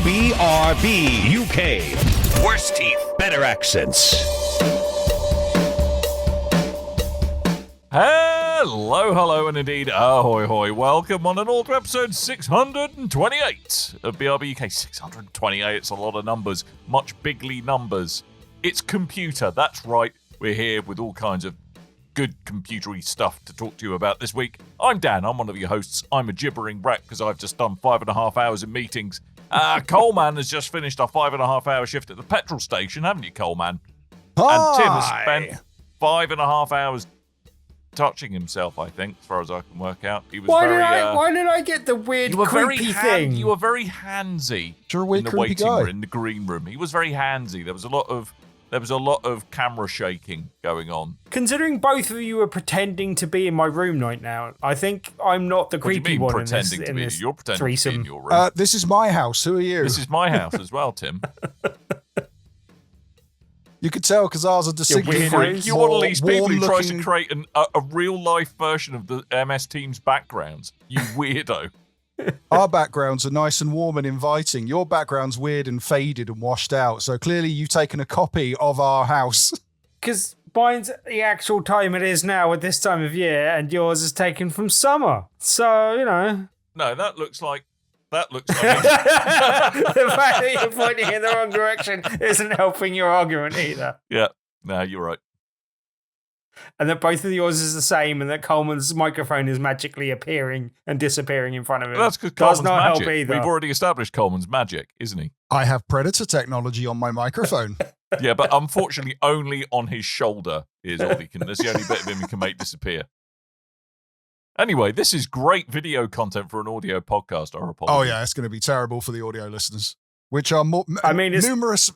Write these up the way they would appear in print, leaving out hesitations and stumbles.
BRB UK. Worse teeth, better accents. Hello, and indeed, ahoy hoy. Welcome on and all to episode 628 of BRB UK. 628, it's a lot of numbers, much bigly numbers. It's computer, that's right. We're here with all kinds of good computery stuff to talk to you about this week. I'm Dan, I'm one of your hosts. I'm a gibbering wreck because I've just done 5.5 hours in meetings. Coleman has just finished our 5.5 hour shift at the petrol station, haven't you, Coleman? Hi. And Tim has spent 5.5 hours touching himself, I think, as far as I can work out. He was why did I get the weird creepy thing? You were very handsy in the waiting room, in the green room. He was very handsy. There was a lot of camera shaking going on. Considering both of you are pretending to be in my room right now, I think I'm not the creepy one in this You're pretending threesome. to be in your room. This is my house. Who are you? This is my house as well, Tim. You could tell because ours are distinctly freak. You're one of these people who tries to create a real-life version of the MS Team's backgrounds. You weirdo. Our backgrounds are nice and warm and inviting. Your background's weird and faded and washed out. So clearly you've taken a copy of our house. Because mine's the actual time it is now at this time of year, and yours is taken from summer. So, you know. No, that looks like... The fact that you're pointing in the wrong direction isn't helping your argument either. Yeah, no, you're right. And that both of yours is the same, and that Coleman's microphone is magically appearing and disappearing in front of him. Well, that's because Coleman's not magic. Help either. We've already established Coleman's magic, isn't he? I have Predator technology on my microphone. Yeah, but unfortunately only on his shoulder is all he can. That's the only bit of him he can make disappear. Anyway, this is great video content for an audio podcast. Our apologies. Oh yeah, it's going to be terrible for the audio listeners, which are more. It's numerous.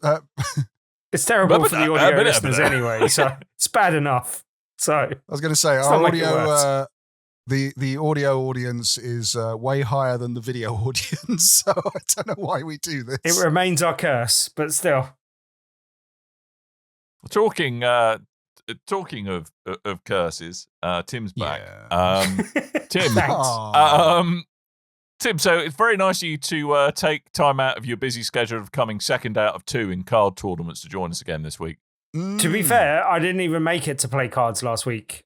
It's terrible for the audio listeners anyway, so it's bad enough. So I was going to say our audio. The audio audience is way higher than the video audience, so I don't know why we do this. It remains our curse, but still. Talking of curses, Tim's back. Yeah. Tim, Tim. So it's very nice of you to take time out of your busy schedule of coming second out of 2 in card tournaments to join us again this week. To be fair, I didn't even make it to play cards last week.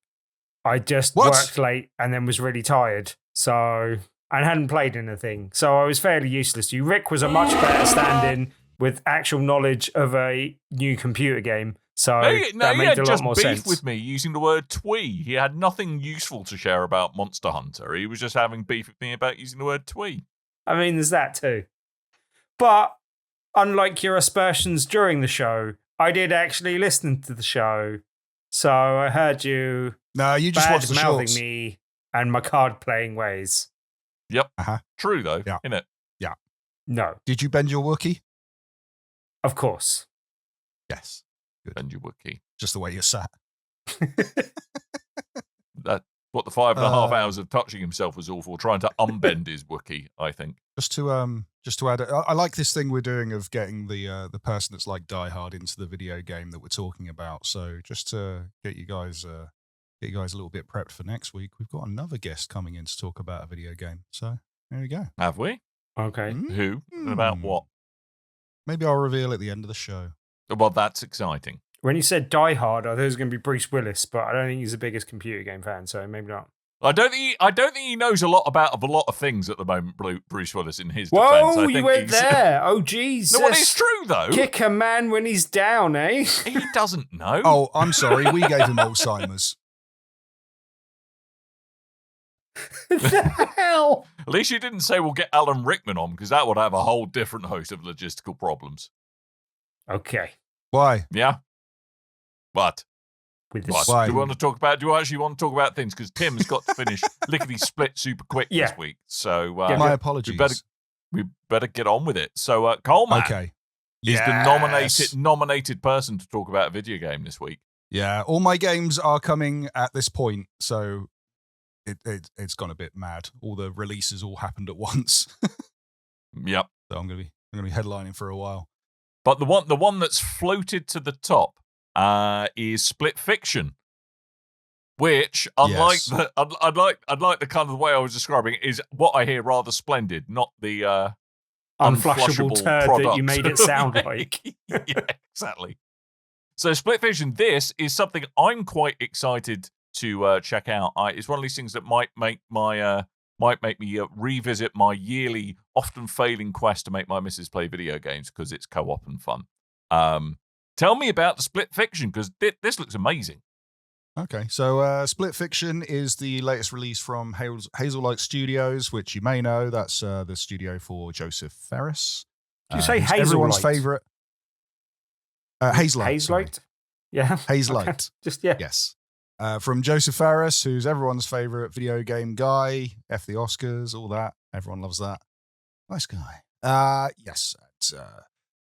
I just worked late and then was really tired, and hadn't played anything. So I was fairly useless to you. Rick was a much better stand-in with actual knowledge of a new computer game. So that made a lot more sense. He had just beef with me using the word twee. He had nothing useful to share about Monster Hunter. He was just having beef with me about using the word twee. I mean, there's that too. But unlike your aspersions during the show, I did actually listen to the show. So I heard you. No, you just watched the shorts. Me and my card playing ways. Yep. True though, innit? Yeah. No. Did you bend your Wookiee? Of course. Yes. Good. Bend your Wookiee. Just the way you're sat. That what the 5.5 hours of touching himself was all for, trying to unbend his Wookiee, I think. Just to add, I like this thing we're doing of getting the person that's like Die Hard into the video game that we're talking about. So just to get you guys a little bit prepped for next week, we've got another guest coming in to talk about a video game. So there we go. Have we? Okay. Who? About what? Maybe I'll reveal at the end of the show. Well, that's exciting. When you said Die Hard, I thought it was going to be Bruce Willis, but I don't think he's the biggest computer game fan, so maybe not. I don't think he knows a lot about a lot of things at the moment, Bruce Willis, in his defense. Whoa, you went there. Oh, Jesus. No, well, it's true, though. Kick a man when he's down, eh? He doesn't know. Oh, I'm sorry. We gave him Alzheimer's. The hell? At least you didn't say we'll get Alan Rickman on, because that would have a whole different host of logistical problems. Okay. Why? Yeah. What? With this. Why? Do you actually want to talk about things? Because Tim's got to finish lickety split super quick this week. So my apologies. We better get on with it. So Coleman is the nominated person to talk about a video game this week. Yeah, all my games are coming at this point, so it's gone a bit mad. All the releases all happened at once. Yep. So I'm gonna be headlining for a while. But the one that's floated to the top is Split Fiction, which, unlike I'd like the kind of way I was describing it, is what I hear rather splendid, not the unflushable turd product. that you made it sound like. Yeah, exactly. So Split Fiction, this is something I'm quite excited to check out. It's one of these things that might make me revisit my yearly, often failing quest to make my missus play video games because it's co-op and fun. Tell me about the Split Fiction because this looks amazing. Okay, so Split Fiction is the latest release from Hazelight Studios, which you may know. That's the studio for Joseph Ferris. Do you say Hazelight? Everyone's favorite. Hazelight. Hazelight? Yeah. Hazelight. Okay. Just, yeah. Yes. From Joseph Ferris, who's everyone's favorite video game guy. F the Oscars, all that. Everyone loves that. Nice guy. Yes.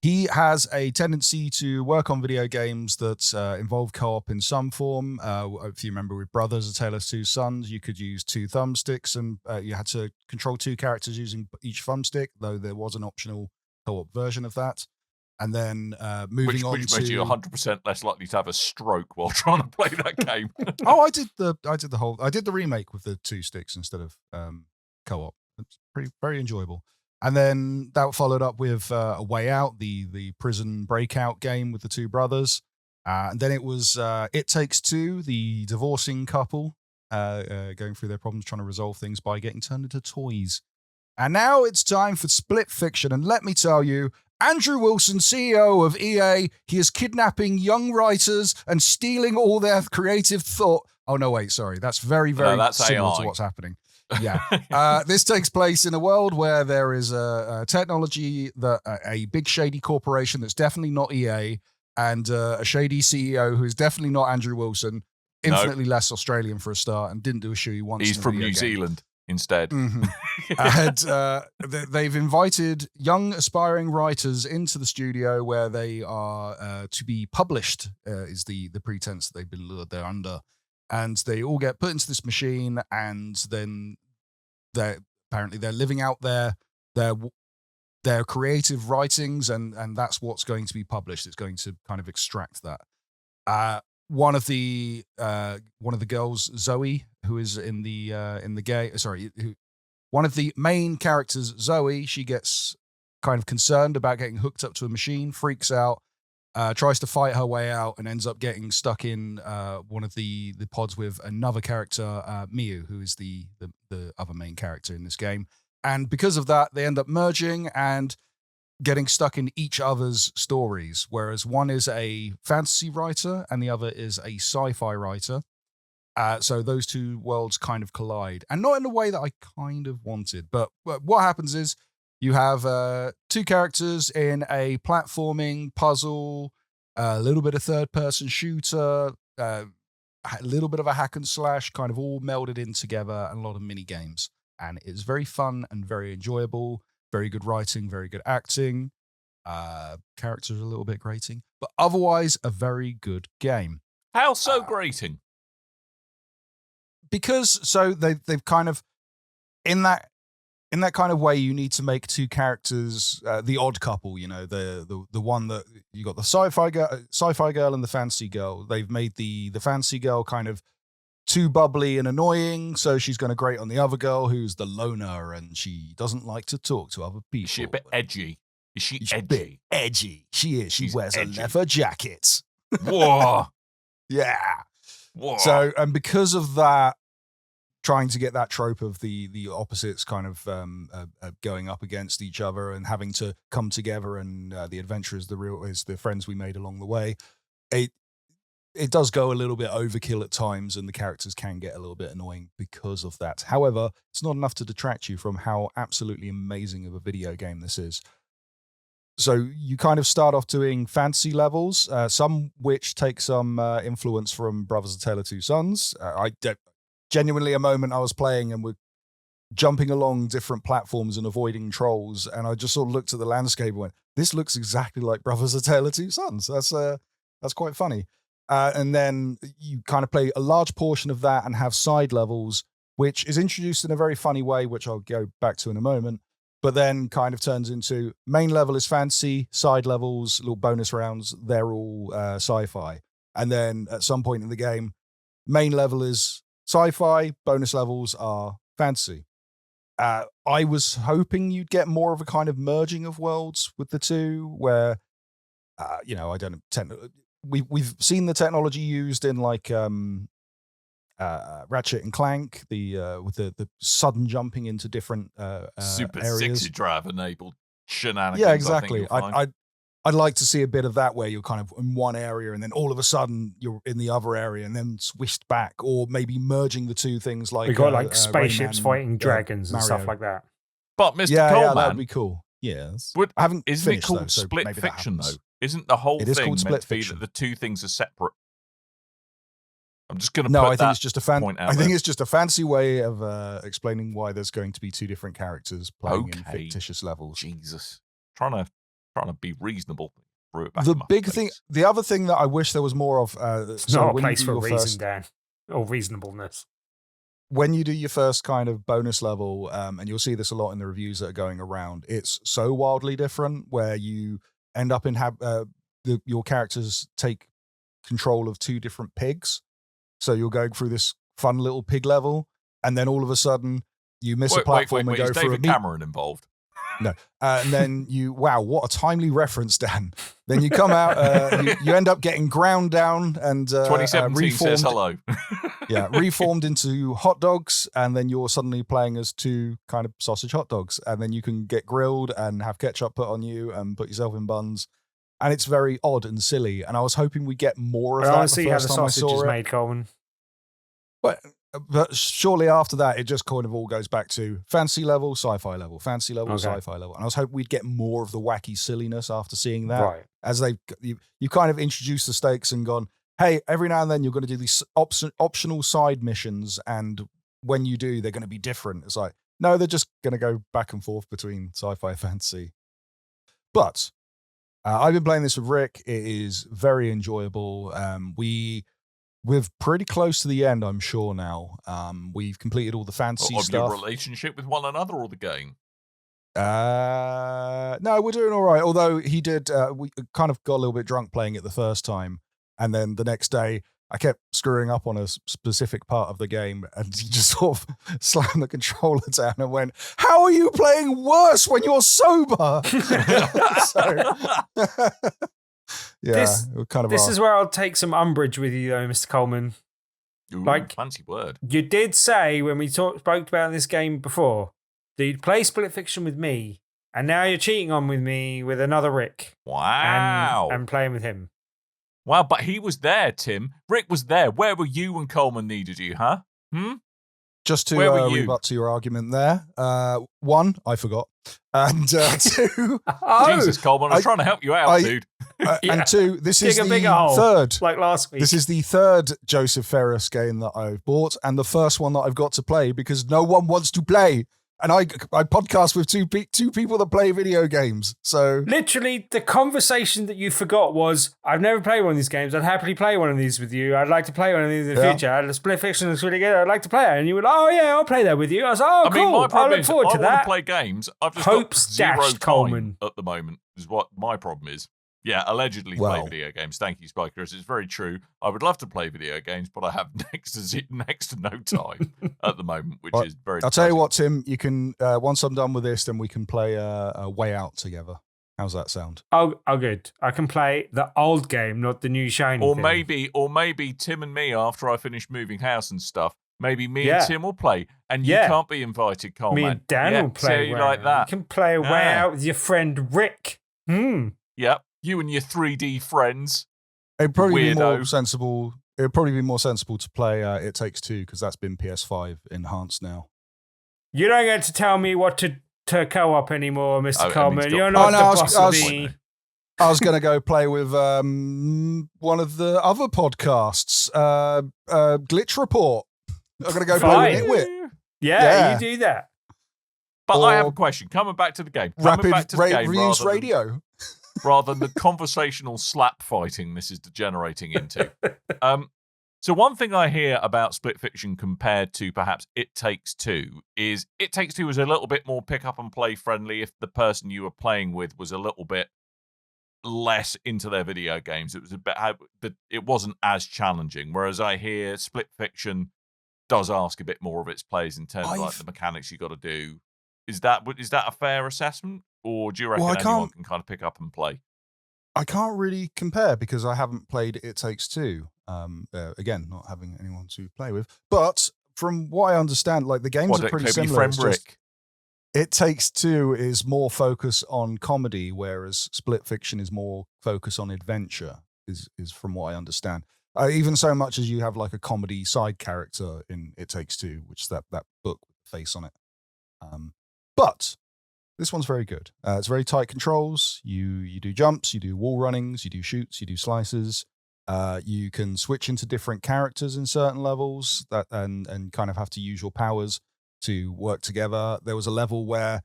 He has a tendency to work on video games that involve co-op in some form. If you remember with Brothers, A Tale of Two Sons, you could use 2 thumbsticks and you had to control 2 characters using each thumbstick, though there was an optional co-op version of that. And then moving on which to... makes you 100% less likely to have a stroke while trying to play that game. Oh, I did the remake with the 2 sticks instead of co-op. It's very enjoyable. And then that followed up with A Way Out, the prison breakout game with the 2 brothers. And then it was It Takes Two, the divorcing couple going through their problems, trying to resolve things by getting turned into toys. And now it's time for Split Fiction. And let me tell you, Andrew Wilson, CEO of EA, he is kidnapping young writers and stealing all their creative thought. Oh, no, wait, sorry. That's very that's similar AI. to what's happening. Yeah. This takes place in a world where there is a technology that a big shady corporation that's definitely not EA and a shady CEO who is definitely not Andrew Wilson, infinitely less Australian for a start and didn't do a shoe he wants. He's from New Zealand instead. Mm-hmm. And they've invited young aspiring writers into the studio where they are to be published is the pretense that they've been lured there under. And they all get put into this machine, and then they're living out their creative writings, and that's what's going to be published. It's going to kind of extract that. One of the girls, Zoe, who is in the game. One of the main characters, Zoe, she gets kind of concerned about getting hooked up to a machine, freaks out. Tries to fight her way out and ends up getting stuck in one of the pods with another character, Miu, who is the other main character in this game. And because of that, they end up merging and getting stuck in each other's stories, whereas one is a fantasy writer and the other is a sci-fi writer. So those 2 worlds kind of collide. And not in the way that I kind of wanted, but what happens is you have 2 characters in a platforming puzzle, a little bit of third-person shooter, a little bit of a hack and slash, kind of all melded in together, and a lot of mini games. And it's very fun and very enjoyable. Very good writing, very good acting. Characters are a little bit grating, but otherwise a very good game. How so grating? Because they've kind of in that kind of way, you need to make 2 characters the odd couple. You know, the one that you got the sci-fi girl and the fantasy girl. They've made the fantasy girl kind of too bubbly and annoying, so she's going to grate on the other girl who's the loner and she doesn't like to talk to other people. Is she a bit edgy? She's a bit edgy. She is. She wears edgy. A leather jacket. Whoa. Yeah. Whoa. So, and because of that, trying to get that trope of the opposites kind of going up against each other and having to come together, and the adventure is the friends we made along the way. It does go a little bit overkill at times, and the characters can get a little bit annoying because of that. However, it's not enough to detract you from how absolutely amazing of a video game this is. So you kind of start off doing fantasy levels, some which take some influence from Brothers: A Tale of Two Sons. Genuinely a moment I was playing and we're jumping along different platforms and avoiding trolls, and I just sort of looked at the landscape and went, this looks exactly like Brothers: A Tale of Two Sons. That's quite funny. And then you kind of play a large portion of that and have side levels, which is introduced in a very funny way, which I'll go back to in a moment, but then kind of turns into main level is fantasy, side levels, little bonus rounds, they're all sci-fi. And then at some point in the game, main level is sci-fi, bonus levels are fantasy. I was hoping you'd get more of a kind of merging of worlds with the two, where I don't know. We've seen the technology used in like Ratchet and Clank, with the sudden jumping into different Super areas. 60 drive enabled shenanigans. Yeah, exactly. I I'd like to see a bit of that where you're kind of in one area and then all of a sudden you're in the other area and then switched back, or maybe merging the two things like we got like spaceships Rayman, fighting dragons and stuff Mario. like that. But Mr. Yeah, Coleman, that'd be cool. Yes, I haven't. Isn't it finished, called though, so split maybe that fiction though? happens. Isn't the whole It is thing called meant split to be fiction. that the two things are separate? I'm just going to No, put I think that it's just a point out I think there. it's just a fancy way of explaining why there's going to be two different characters playing in Okay. fictitious levels. Jesus, trying to be reasonable. Threw it back The in my big face. thing, the other thing that I wish there was more of, It's so not a when you place do for your reason, first- Dan, or reasonableness. when you do your first kind of bonus level, and you'll see this a lot in the reviews that are going around, it's so wildly different where you end up in your characters take control of two different pigs. So you're going through this fun little pig level, and then all of a sudden you miss a platform and go is through David Cameron involved? and then wow, what a timely reference, Dan. Then you come out, you end up getting ground down and 2017 says hello. reformed into hot dogs, and then you're suddenly playing as two kind of sausage hot dogs, and then you can get grilled and have ketchup put on you and put yourself in buns, and it's very odd and silly. And I was hoping we get more of I that want to the see how the first time I sausage saw is it. made, Coleman. But shortly after that, it just kind of all goes back to fantasy level, sci-fi level, fantasy level, Okay. sci-fi level. And I was hoping we'd get more of the wacky silliness after seeing that. Right. As you kind of introduced the stakes and gone, hey, every now and then you're going to do these optional side missions, and when you do, they're going to be different. It's like, no, they're just going to go back and forth between sci-fi and fantasy. But I've been playing this with Rick. It is very enjoyable. We're pretty close to the end, I'm sure now. We've completed all the fantasy Of stuff. your relationship with one another or the game? No, we're doing all right. Although he did, we kind of got a little bit drunk playing it the first time, and then the next day I kept screwing up on a specific part of the game, and he just sort of slammed the controller down and went, "How are you playing worse when you're sober?" This- it kind of This is where I'll take some umbrage with you, though, Mr. Coleman. Ooh, Like- fancy word. You did say when we spoke about this game before that you'd play Split Fiction with me, and now you're cheating on with me with another Rick Wow. and playing with him. Wow, but he was there, Tim. Rick was there. Where were you when Coleman needed you, huh? Just to Where were you? rebut to your argument there. One, I forgot. And two, Jesus, Coleman, I was trying to help you out, dude. Yeah. and two, this Dig is a bigger the hole. third. Like last week. This is the third Joseph Ferris game that I've bought, and the first one that I've got to play because no one wants to play. And I podcast with two people that play video games. So Literally, the conversation that you forgot was, I've never played one of these games. I'd happily play one of these with you. I'd like to play one of these in the Yeah. future. And Split Fiction looks really good. I'd like to play it. And you were like, oh, yeah, I'll play that with you. I was like, oh, I mean, cool. my I problem look is forward to I want to that. play games. I've just Hopes got zero dashed, time Coleman. at the moment, is what my problem is. Yeah, allegedly play Well. video games. Thank you, Spikers. It's very true. I would love to play video games, but I have next to no time at the moment, which Well, is very I'll tell you depressing. what, Tim, you can, once I'm done with this, then we can play a Way Out together. How's that sound? Oh, good. I can play the old game, not the new shiny Or thing. maybe Tim and me, after I finish moving house and stuff, maybe me Yeah. and Tim will play, and you Yeah. can't be invited, Coleman. Me and Dan yeah, will play you Way like Out. that. You can play a Way Yeah. Out with your friend Rick. Yep, you and your 3D friends. It'd probably be more Weirdo. sensible. It'd probably be more sensible to play It Takes Two because that's been PS5 enhanced now. You don't get to tell me what to co-op anymore, Mr. Oh, I mean, Coleman. stop. You're not Oh, no, the I was- boss I of was- me. I was going to go play with one of the other podcasts, Glitch Report. I'm going to go play with Nitwit. Yeah, Yeah. you do that. But I have Or a question. Coming back to the game. Coming Rapid back to the game Reviews rather than- Radio. rather than the conversational slap fighting this is degenerating into. So one thing I hear about Split Fiction compared to perhaps It Takes Two is It Takes Two was a little bit more pick up and play friendly if the person you were playing with was a little bit less into their video games. It was a bit, it wasn't as challenging. Whereas I hear Split Fiction does ask a bit more of its players in terms of like the mechanics you got to do. Is that a fair assessment, or do you reckon anyone can kind of pick up and play? I can't really compare because I haven't played It Takes Two. Again, not having anyone to play with, but from what I understand, like the games are pretty similar. Friend Rick. It Takes Two is more focus on comedy, whereas Split Fiction is more focus on adventure. Is from what I understand. Even so much as you have like a comedy side character in It Takes Two, which is that book with the face on it. But this one's very good. It's very tight controls. You do jumps, you do wall runnings, you do shoots, you do slices. You can switch into different characters in certain levels and kind of have to use your powers to work together. There was a level where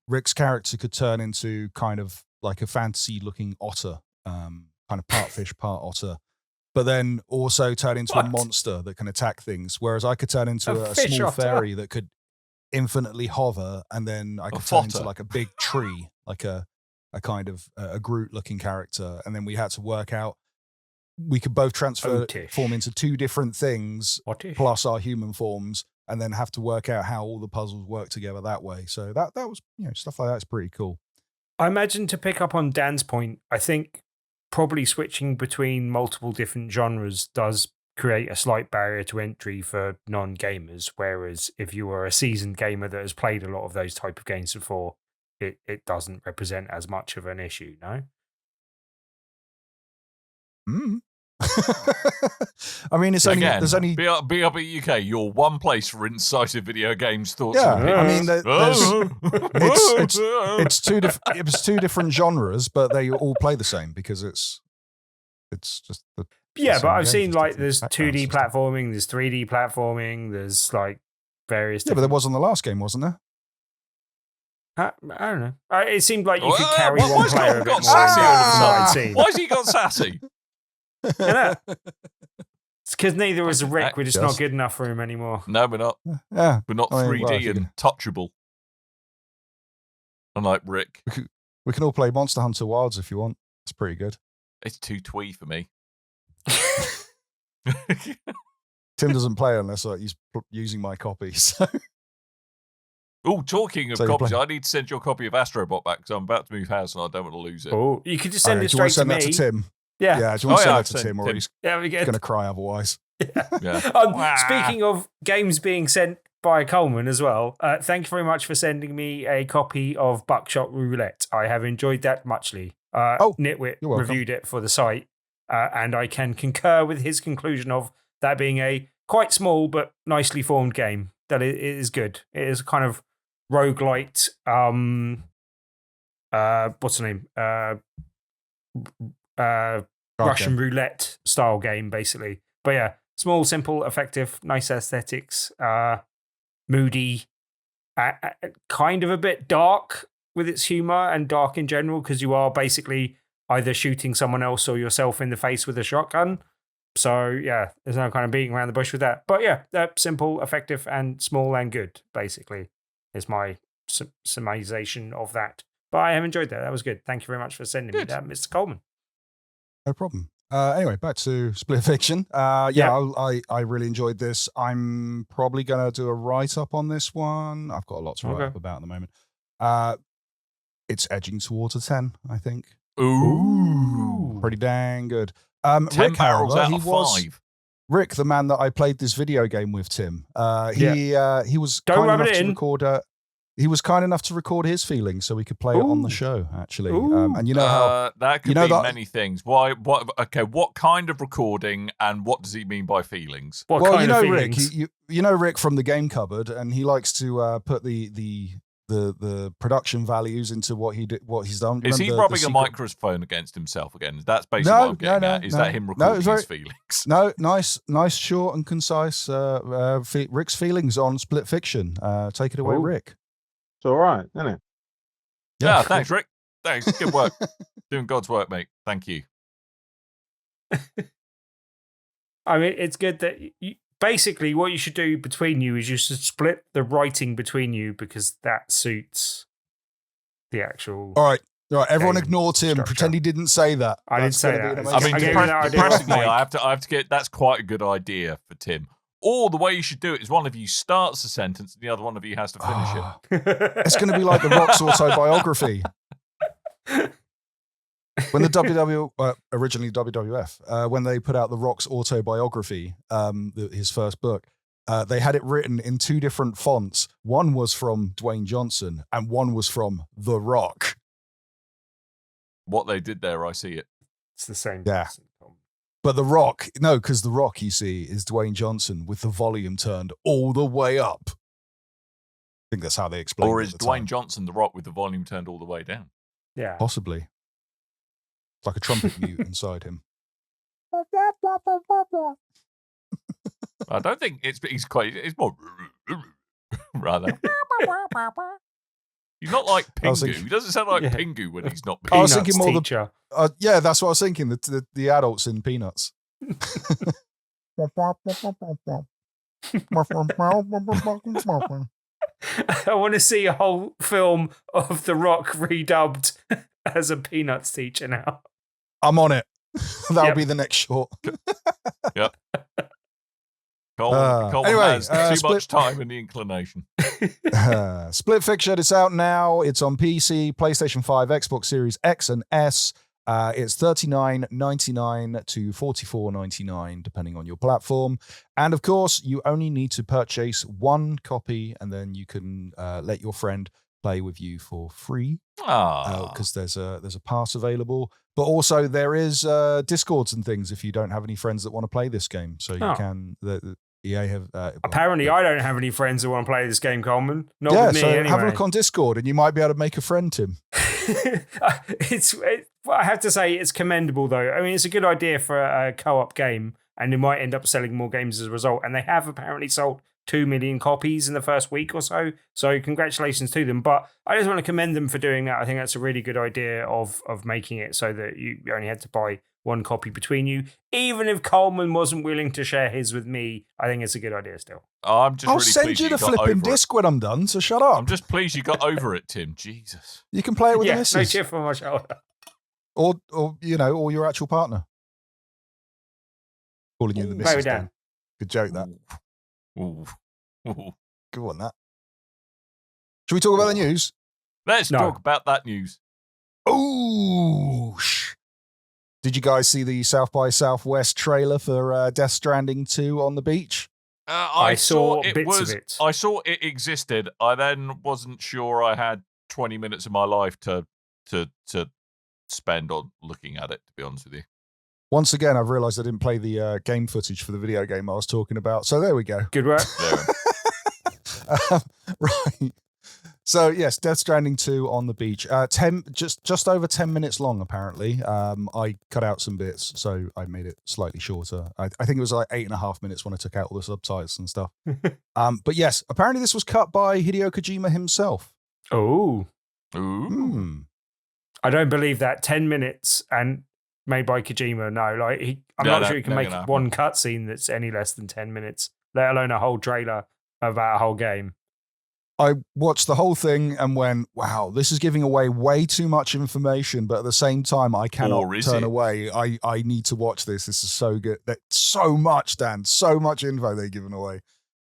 Rick's character could turn into kind of like a fantasy-looking otter, kind of part fish, part otter, but then also turn into a monster that can attack things. Whereas I could turn into a small otter. fairy that could infinitely hover, and then I could turn into like a big tree, like a kind of a Groot-looking character. And then we had to work out. We could both form into two different things, plus our human forms, and then have to work out how all the puzzles work together that way. So that was, stuff like that's pretty cool. I imagine, to pick up on Dan's point, I think probably switching between multiple different genres does create a slight barrier to entry for non-gamers, whereas if you were a seasoned gamer that has played a lot of those type of games before, it doesn't represent as much of an issue, no? I mean, it's only Again, there's only BRB UK, your one place for incisive video games thoughts. Yeah, I mean, it's two different genres, but they all play the same because it's just the but I've seen like there's 2D platforming, there's 3D platforming, there's like various. Yeah, but there was on the last game, wasn't there? I don't know. It seemed like you could carry one player a bit more. Why has he got sassy? It's because neither is Rick. We're just not good enough for him anymore. No, we're not. Yeah, we're not 3D and touchable. Unlike Rick. We can all play Monster Hunter Wilds if you want. It's pretty good. It's too twee for me. Tim doesn't play unless he's using my copy. So. Oh, talking of copies, I need to send your copy of Astrobot back because I'm about to move house and I don't want to lose it. Oh, you could just send it straight to me. Do you want to send that to Tim? Yeah. Yeah, do you want to send that to Tim, or he's going to cry otherwise? Yeah. Speaking of games being sent by Coleman as well, thank you very much for sending me a copy of Buckshot Roulette. I have enjoyed that muchly. Nitwit reviewed it for the site, and I can concur with his conclusion of that being a quite small but nicely formed game. That it is good. It is a kind of roguelite, what's the name? Russian roulette style game, basically. But yeah, small, simple, effective, nice aesthetics, moody, kind of a bit dark with its humor and dark in general, because you are basically either shooting someone else or yourself in the face with a shotgun. So yeah, there's no kind of beating around the bush with that. But yeah, simple, effective, and small and good, basically, is my summarization of that. But I have enjoyed that. That was good. Thank you very much for sending me that, Mr. Coleman. No problem. Anyway, back to Split Fiction. I really enjoyed this. I'm probably going to do a write-up on this one. I've got a lot to write up about at the moment. It's edging towards a 10, I think. Ooh. Pretty dang good. 10 Rick, barrels however, out of 5. Rick, the man that I played this video game with, Tim, he was kind enough to record he was kind enough to record his feelings so we could play it on the show, actually. And you know how that could be many things. Why? What? Okay, what kind of recording, and what does he mean by feelings? Well, you know Rick, you know Rick from the Game Cupboard, and he likes to put the production values into what he's done. Is he rubbing a microphone against himself again? That's basically what I'm getting at. Is that him recording his feelings? No, nice, short and concise. Rick's feelings on Split Fiction. Take it away, Rick. It's all right, isn't it? Yeah, thanks, Rick. Thanks. Good work. Doing God's work, mate. Thank you. I mean, it's good that basically what you should do between you is you should split the writing between you, because that suits the actual. All right, everyone ignore Tim. Structure. Pretend he didn't say that. I didn't say that. I mean, depressingly, I have to get. That's quite a good idea for Tim. Or the way you should do it is one of you starts a sentence and the other one of you has to finish it. It's going to be like The Rock's autobiography. When the originally WWF, when they put out The Rock's autobiography, his first book, they had it written in 2 different fonts. One was from Dwayne Johnson and one was from The Rock. What they did there, I see it. It's the same. Yeah. person. But The Rock, no, because The Rock, you see, is Dwayne Johnson with the volume turned all the way up. I think that's how they explain it. Or is Dwayne Johnson The Rock with the volume turned all the way down? Yeah. Possibly. It's like a trumpet mute inside him. I don't think it's more rather. He's not like Pingu. He doesn't sound like Pingu when he's not Pingu. I was thinking more teacher. yeah, that's what I was thinking. The adults in Peanuts. I want to see a whole film of The Rock redubbed as a Peanuts teacher now. I'm on it. That'll be the next short. Yep. Coleman anyway, has too much time and the inclination. Split Fiction, it's out now. It's on PC, PlayStation 5, Xbox Series X and S. It's $39.99 to $44.99, depending on your platform. And of course, you only need to purchase 1 copy, and then you can let your friend play with you for free. Because there's a pass available. But also there is Discords and things if you don't have any friends that want to play this game. So you can. The EA have. Apparently, I don't have any friends that want to play this game, Coleman. Not with me, anyway. Have a look on Discord, and you might be able to make a friend, Tim. I have to say, it's commendable, though. I mean, it's a good idea for a co-op game, and they might end up selling more games as a result. And they have apparently sold 2 million copies in the first week or so. So congratulations to them. But I just want to commend them for doing that. I think that's a really good idea of making it so that you only had to buy 1 copy between you. Even if Coleman wasn't willing to share his with me, I think it's a good idea still. I'm just I'll really send pleased you the got flipping over disc when I'm done, so shut up. I'm just pleased you got over it, Tim. Jesus. You can play it with the No missus. chip on my shoulder. Or or your actual partner. Calling you the missus. Play down. Good joke, that. Ooh. Ooh. Good one, that. Should we talk about the news? Let's talk about that news. Ooh. Did you guys see the South by Southwest trailer for Death Stranding 2 on the beach? I saw bits of it. I saw it existed. I then wasn't sure I had 20 minutes of my life to spend on looking at it, to be honest with you. Once again, I've realised I didn't play the game footage for the video game I was talking about. So there we go. Good work. Right. So yes, Death Stranding 2 on the beach. Just over 10 minutes long, apparently. I cut out some bits, so I made it slightly shorter. I think it was like 8.5 minutes when I took out all the subtitles and stuff. But yes, apparently this was cut by Hideo Kojima himself. Oh. Ooh. I don't believe that. 10 minutes and made by Kojima. No, I'm not sure he can make one cutscene that's any less than 10 minutes, let alone a whole trailer about a whole game. I watched the whole thing and went, wow, this is giving away way too much information, but at the same time, I cannot turn away. I need to watch this. This is so good. So much, Dan. So much info they're giving away.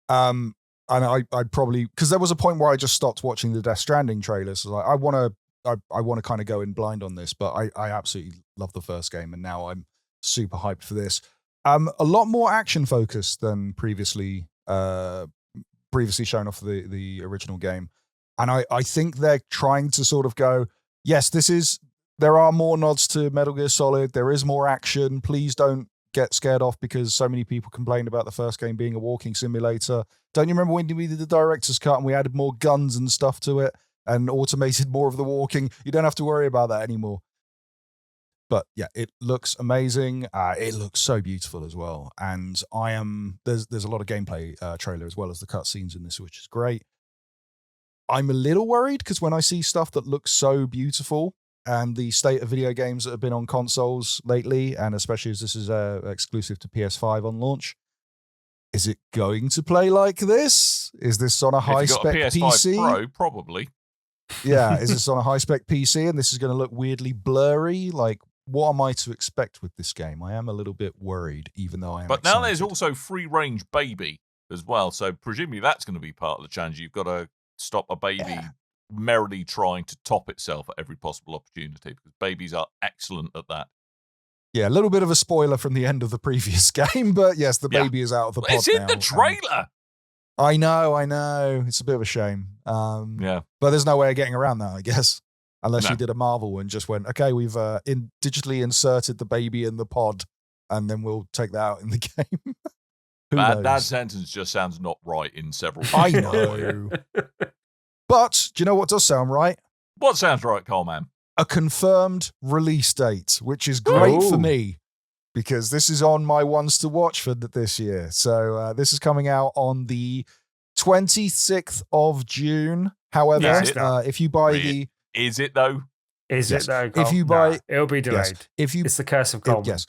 And I probably, because there was a point where I just stopped watching the Death Stranding trailers. So I want to kind of go in blind on this, but I absolutely love the first game, and now I'm super hyped for this. A lot more action focused than previously shown off the original game. And I think they're trying to sort of go, yes, there are more nods to Metal Gear Solid. There is more action. Please don't get scared off because so many people complained about the first game being a walking simulator. Don't you remember when we did the director's cut and we added more guns and stuff to it and automated more of the walking? You don't have to worry about that anymore. But yeah, it looks amazing. It looks so beautiful as well. And there's a lot of gameplay trailer as well as the cutscenes in this, which is great. I'm a little worried because when I see stuff that looks so beautiful and the state of video games that have been on consoles lately, and especially as this is exclusive to PS5 on launch, is it going to play like this? Is this on a high-spec PC? Pro, probably. Yeah, is this on a high-spec PC and this is going to look weirdly blurry? Like, what am I to expect with this game? I am a little bit worried, even though I am. But now there's excited. also free range baby as well. So presumably that's going to be part of the challenge. You've got to stop a baby merrily trying to top itself at every possible opportunity, because babies are excellent at that. Yeah, a little bit of a spoiler from the end of the previous game, but yes, the baby is out of the pod It's in now, the trailer. I know. It's a bit of a shame. Yeah. But there's no way of getting around that, I guess. Unless No. you did a Marvel and just went, okay, we've digitally inserted the baby in the pod, and then we'll take that out in the game. Who knows? That sentence just sounds not right in several ways. I know. But do you know what does sound right? What sounds right, Coleman? A confirmed release date, which is great for Ooh. me, because this is on my ones to watch for this year. So this is coming out on the 26th of June. However, Yeah, if you buy Really? Is it though? Is Yes. it though? If you Nah, buy- it'll be delayed. yes, if you It's the curse of Coleman. yes,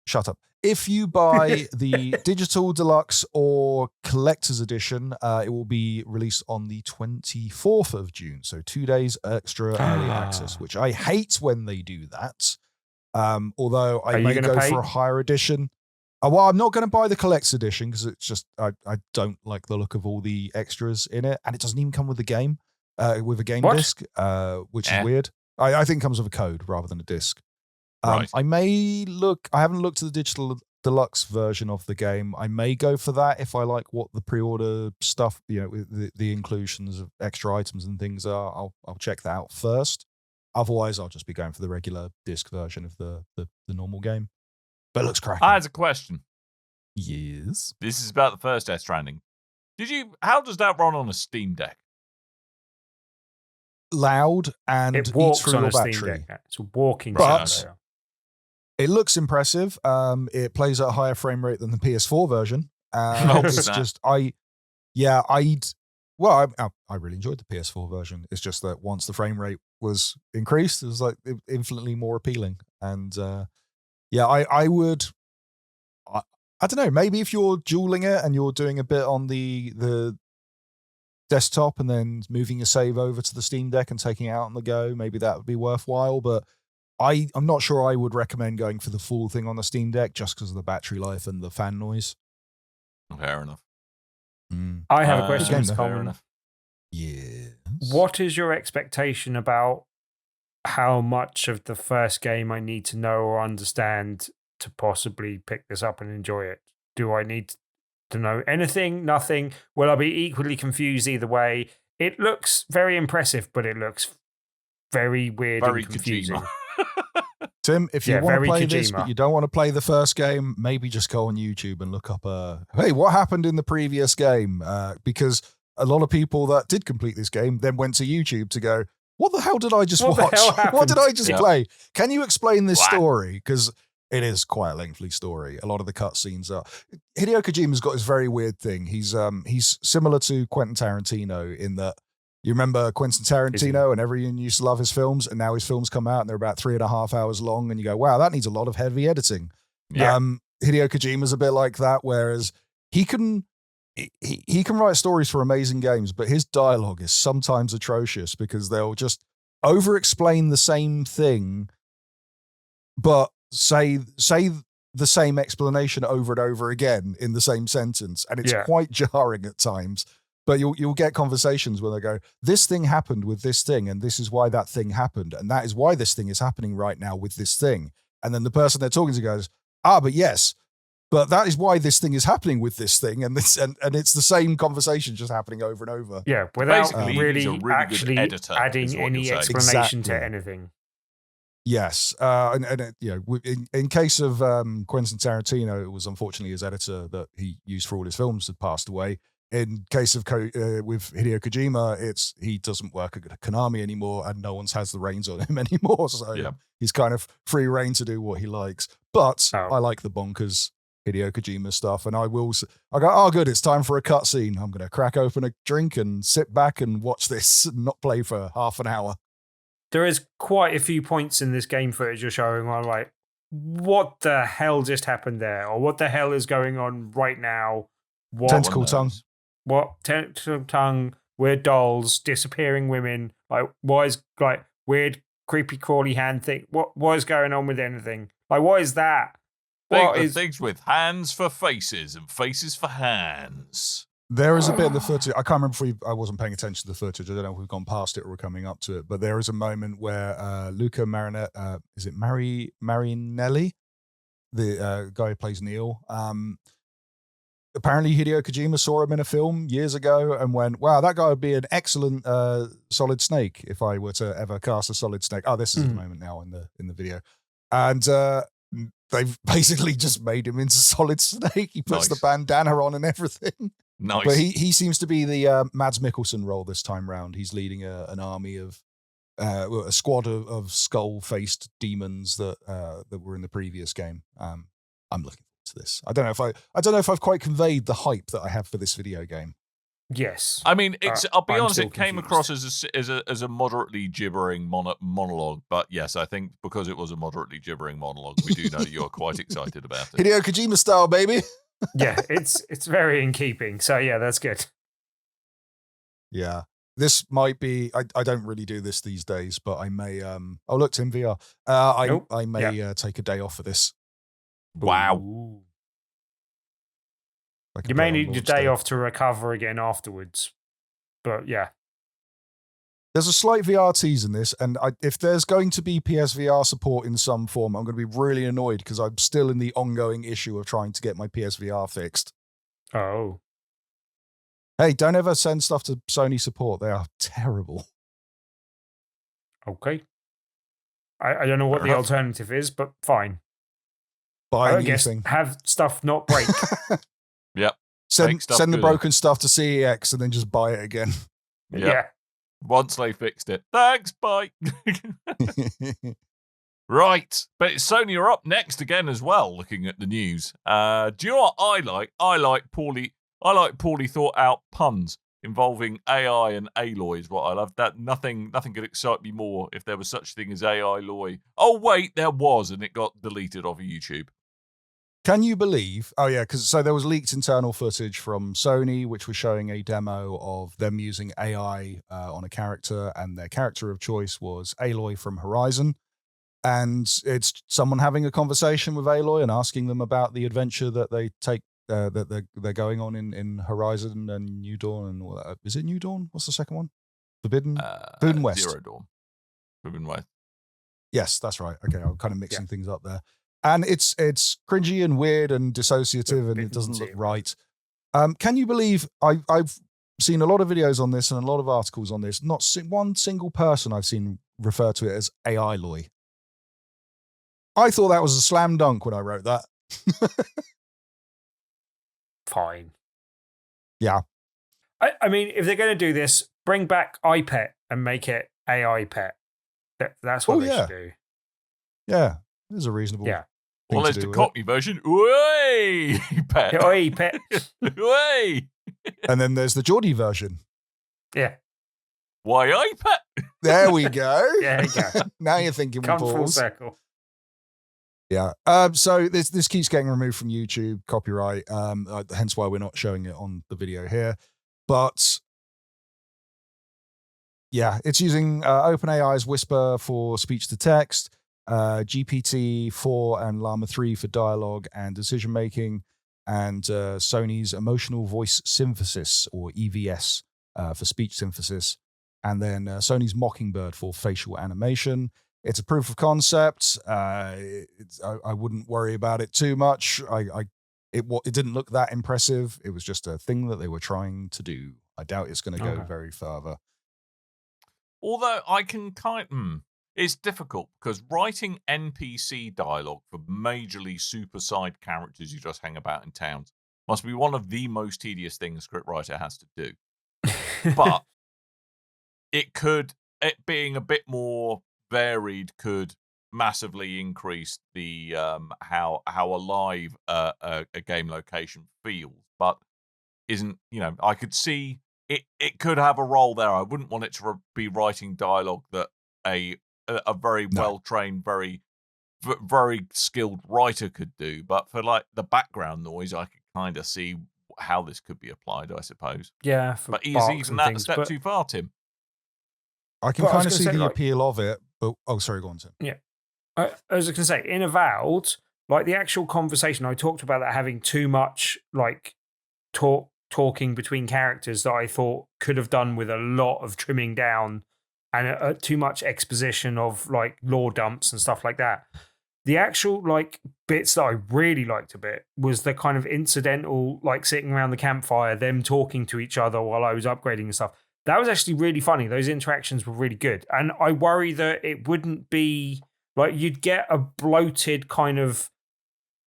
shut up. If you buy the digital deluxe or collector's edition, it will be released on the 24th of June. So 2 days extra early access, which I hate when they do that. Although I Are you may gonna go pay? for a higher edition. Well, I'm not going to buy the collector's edition because it's just I don't like the look of all the extras in it, and it doesn't even come with the game, with a game What? disc, which is weird. I think it comes with a code rather than a disc. Right. I may look. I haven't looked at the digital deluxe version of the game. I may go for that if I like what the pre-order stuff, with the inclusions of extra items and things are. I'll check that out first. Otherwise, I'll just be going for the regular disc version of the normal game. But it looks cracking. I had a question. Yes. This is about the first Death Stranding. How does that run on a Steam Deck? Loud and It eats walks through on your a Steam battery. Deck. It's a walking But- simulator. It looks impressive. It plays at a higher frame rate than the PS4 version. Oh, It's snap. just I really enjoyed the PS4 version. It's just that once the frame rate was increased, it was like infinitely more appealing. And I would. I don't know. Maybe if you're dueling it and you're doing a bit on the desktop and then moving your save over to the Steam Deck and taking it out on the go, maybe that would be worthwhile. But I'm not sure I would recommend going for the full thing on the Steam Deck just because of the battery life and the fan noise. Fair enough. I have a question, game, Mr. though. Fair Coleman. enough. Yes. What is your expectation about how much of the first game I need to know or understand to possibly pick this up and enjoy it? Do I need to know anything? Nothing? Will I be equally confused either way? It looks very impressive, but it looks very weird Very and confusing. Kojima. Tim, if you Yeah, want to very play this, Kojima. but you don't want to play the first game, maybe just go on YouTube and look up, hey, what happened in the previous game? Because a lot of people that did complete this game then went to YouTube to go, what the hell did I just What the watch? hell What did happened? I just Yeah. play? Can you explain this What? story? Because it is quite a lengthy story. A lot of the cutscenes are. Hideo Kojima's got this very weird thing. He's similar to Quentin Tarantino in that you remember Quentin Tarantino and everyone used to love his films, and now his films come out and they're about 3.5 hours long, and you go, wow, that needs a lot of heavy editing. Yeah. Hideo Kojima's a bit like that, whereas he can write stories for amazing games, but his dialogue is sometimes atrocious because they'll just over-explain the same thing, but say the same explanation over and over again in the same sentence, and it's quite jarring at times. But you'll get conversations where they go, this thing happened with this thing, and this is why that thing happened, and that is why this thing is happening right now with this thing. And then the person they're talking to goes, but yes, but that is why this thing is happening with this thing, and this and it's the same conversation just happening over and over. Yeah, without Basically, he's a really, really good actually editor, is adding what any you're saying. explanation to Exactly. anything. Yes, in case of Quentin Tarantino, it was unfortunately his editor that he used for all his films had passed away. In case of with Hideo Kojima, he doesn't work at Konami anymore, and no one has the reins on him anymore. So he's kind of free reign to do what he likes. But I like the bonkers Hideo Kojima stuff, and I go, oh good, it's time for a cutscene. I'm going to crack open a drink and sit back and watch this, and not play for half an hour. There is quite a few points in this game footage you're showing where I'm like, what the hell just happened there? Or what the hell is going on right now? What? Tentacle tongue. What? Tentacle tongue, weird dolls, disappearing women. Like, why is, like, weird creepy crawly hand thing? What is going on with anything? Like, what is that? Things with hands for faces and faces for hands. There is a bit in the footage. I can't remember if I wasn't paying attention to the footage. I don't know if we've gone past it or we're coming up to it. But there is a moment where Luca Marinelli, the guy who plays Neil, apparently Hideo Kojima saw him in a film years ago and went, wow, that guy would be an excellent Solid Snake if I were to ever cast a Solid Snake. Oh, this is the moment now in the video. And they've basically just made him into Solid Snake. He puts the bandana on and everything. Nice. But he seems to be the Mads Mikkelsen role this time round. He's leading an army of a squad of skull-faced demons that were in the previous game. I'm looking forward to this. I don't know if I've quite conveyed the hype that I have for this video game. Yes. I mean, I'll be honest, it confused. came across as a moderately gibbering monologue, but yes, I think because it was a moderately gibbering monologue, we do know that you're quite excited about it. Hideo Kojima style, baby. Yeah, it's very in keeping. So yeah, that's good. Yeah. This might be, I don't really do this these days, but I may, oh look, Tim VR. I may take a day off for this. Wow. Ooh. Like a You may on need your launch day off to recover again afterwards. But yeah. There's a slight VR tease in this, and if there's going to be PSVR support in some form, I'm going to be really annoyed because I'm still in the ongoing issue of trying to get my PSVR fixed. Oh. Hey, don't ever send stuff to Sony support. They are terrible. Okay. I don't know what the alternative is, but fine. Buy I a new guess thing. have stuff not break. Yep. Send the good. broken stuff to CEX and then just buy it again. Yep. Yeah. Once they fixed it. Thanks, bye. Right. But Sony are up next again as well, looking at the news. Do you know what I like? I like poorly thought out puns involving AI and Aloy is what I love. That nothing could excite me more if there was such a thing as AI-Loy. Oh wait, there was, and it got deleted off of YouTube. Can you believe? Oh yeah, because there was leaked internal footage from Sony, which was showing a demo of them using AI on a character, and their character of choice was Aloy from Horizon. And it's someone having a conversation with Aloy and asking them about the adventure that they take that they're going on in Horizon and New Dawn and all that. Is it New Dawn? What's the second one? Forbidden West. Zero Dawn. Forbidden West. Yes, that's right. Okay, I'm kind of mixing things up there. And it's cringy and weird and dissociative, and it doesn't look right. Can you believe I've seen a lot of videos on this and a lot of articles on this. Not one single person I've seen refer to it as AI-Loy. I thought that was a slam dunk when I wrote that. Fine. Yeah. I mean, if they're going to do this, bring back iPet and make it AI Pet. That's what they should do. Yeah, it is a reasonable. Yeah. Well, there's the Cockney version. Way, pet. Oi, pet. Way. And then there's the Geordie version. Yeah. Why, I pet. There we go. There you go. Now you're thinking with Come full balls. circle. Yeah. So this keeps getting removed from YouTube, copyright. Hence why we're not showing it on the video here. But yeah, it's using OpenAI's Whisper for speech to text, GPT-4 and Llama 3 for dialogue and decision making, and Sony's Emotional Voice Synthesis, or EVS, for speech synthesis, and then Sony's Mockingbird for facial animation. It's a proof of concept. I wouldn't worry about it too much. It didn't look that impressive. It was just a thing that they were trying to do. I doubt it's going to go very further. Although I can it's difficult because writing NPC dialogue for majorly super-side characters you just hang about in towns must be one of the most tedious things a scriptwriter has to do. But it being a bit more varied could massively increase the how alive a game location feels. But I could see it could have a role there. I wouldn't want it to be writing dialogue that a very well-trained, very skilled writer could do. But for like the background noise, I could kind of see how this could be applied, I suppose. Yeah, but is even that a step too far, Tim? I can kind of see the appeal of it, But sorry, go on, Tim. Yeah. I was going to say, in Avowed, like the actual conversation, I talked about that having too much like talking between characters that I thought could have done with a lot of trimming down and too much exposition of like lore dumps and stuff like that. The actual like bits that I really liked a bit was the kind of incidental, like sitting around the campfire, them talking to each other while I was upgrading and stuff. That was actually really funny. Those interactions were really good. And I worry that it wouldn't be like you'd get a bloated kind of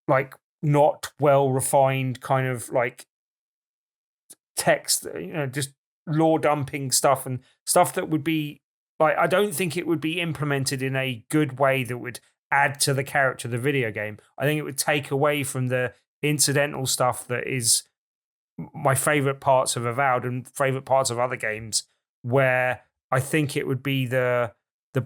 like not well refined kind of like text, just lore dumping stuff and stuff that would be like, I don't think it would be implemented in a good way that would add to the character of the video game. I think it would take away from the incidental stuff that is my favorite parts of Avowed and favorite parts of other games, where I think it would be the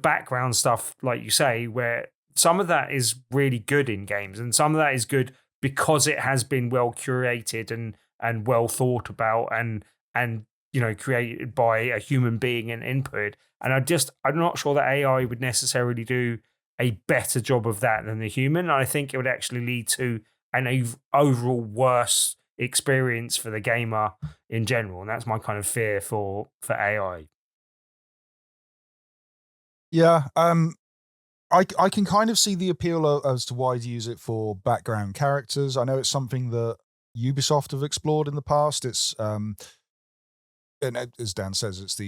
background stuff, like you say, where some of that is really good in games and some of that is good because it has been well curated and well thought about and created by a human being and input. And I'm not sure that AI would necessarily do a better job of that than the human. I think it would actually lead to an overall worse experience for the gamer in general. And that's my kind of fear for AI. Yeah, I can kind of see the appeal as to why to use it for background characters. I know it's something that Ubisoft have explored in the past. It's and as Dan says, it's